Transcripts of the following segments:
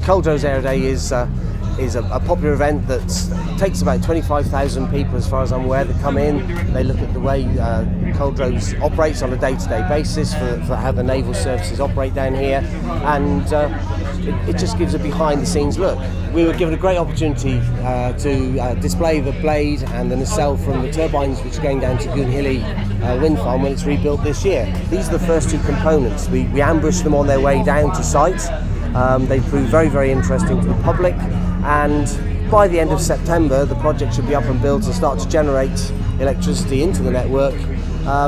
Culdrose Air Day is a popular event that takes about 25,000 people, as far as I'm aware, that come in. They look at the way Culdrose operates on a day-to-day basis for how the naval services operate down here, and it just gives a behind-the-scenes look. We were given a great opportunity to display the blade and the nacelle from the turbines which are going down to Goonhilly wind farm when it's rebuilt this year. These are the first two components. We ambushed them on their way down to site. They proved very, very interesting to the public, and by the end of September the project should be up and built and start to generate electricity into the network,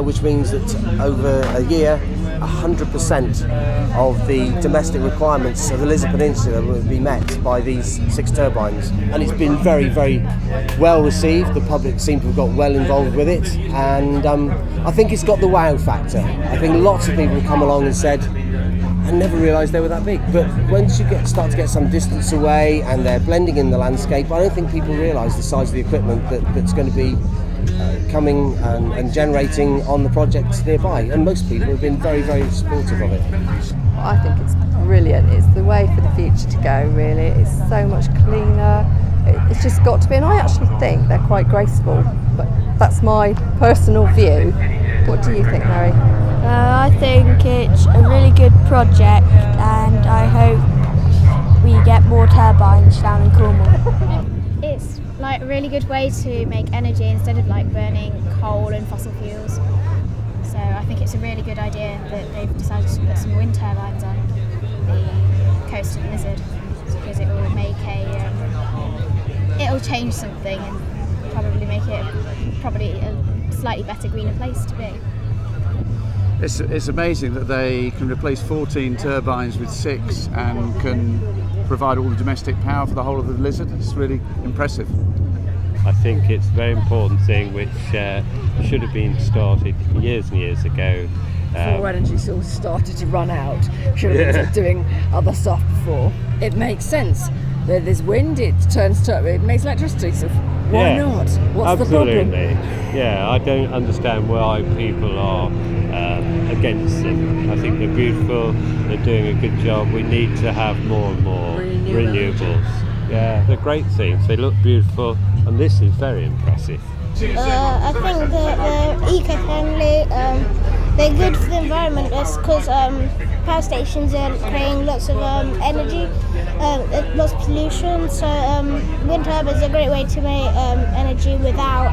which means that over a year 100% of the domestic requirements of the Lizard Peninsula will be met by these 6 turbines, and it's been very, very well received. The public seem to have got well involved with it, and I think it's got the wow factor. I think lots of people have come along and said, I never realised they were that big. But once you start to get some distance away and they're blending in the landscape, I don't think people realise the size of the equipment that's going to be coming and generating on the projects nearby. And most people have been very, very supportive of it. I think it's brilliant. It's the way for the future to go, really. It's so much cleaner. It's just got to be, and I actually think they're quite graceful, but that's my personal view. What do you think, Mary? I think it's a really good project, and I hope we get more turbines down in Cornwall. It's like a really good way to make energy instead of like burning coal and fossil fuels. So I think it's a really good idea that they've decided to put some wind turbines on the coast of the Lizard, because it will make it'll change something and probably make it a slightly better, greener place to be. It's amazing that they can replace 14 turbines with 6 and can provide all the domestic power for the whole of the Lizard. It's really impressive. I think it's a very important thing which should have been started years and years ago. Before energy sort of started to run out, should have been doing other stuff before. It makes sense. There's wind, it makes electricity, so why not? What's Absolutely. the problem? Yeah, I don't understand why people are against them. I think they're beautiful, they're doing a good job. We need to have more and more renewables. Yeah, they're great things, they look beautiful, and this is very impressive. I think that they're eco-friendly, they're good for the environment, because power stations are creating lots of energy, lots of pollution, so wind turbines are a great way to make energy without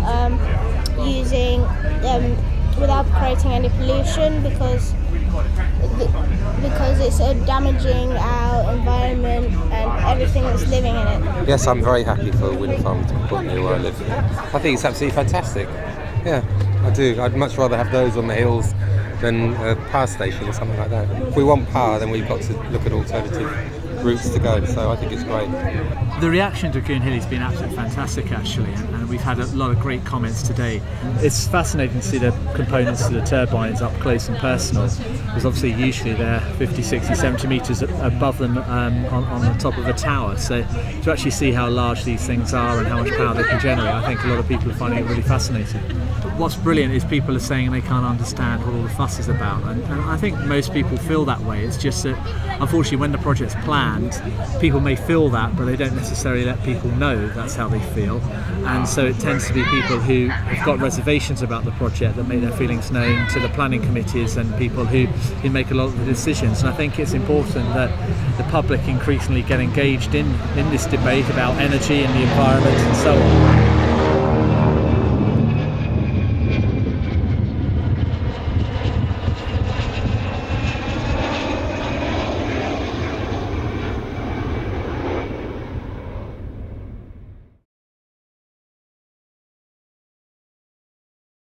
without creating any pollution, because it's damaging our environment and everything that's living in it. Yes, I'm very happy for a wind farm to be put near where I live. I think it's absolutely fantastic. Yeah, I do. I'd much rather have those on the hills than a power station or something like that. If we want power, then we've got to look at alternative routes to go, so I think it's great. The reaction to Goonhilly has been absolutely fantastic, actually, and we've had a lot of great comments today. It's fascinating to see the components of the turbines up close and personal, because obviously usually they're 50, 60, 70 metres above them on the top of a tower, so to actually see how large these things are and how much power they can generate, I think a lot of people are finding it really fascinating. What's brilliant is people are saying they can't understand what all the fuss is about, and I think most people feel that way. It's just that unfortunately when the project's planned, people may feel that, but they don't necessarily let people know that's how they feel, and so it tends to be people who have got reservations about the project that make their feelings known to the planning committees and people who make a lot of the decisions. And I think it's important that the public increasingly get engaged in this debate about energy and the environment and so on.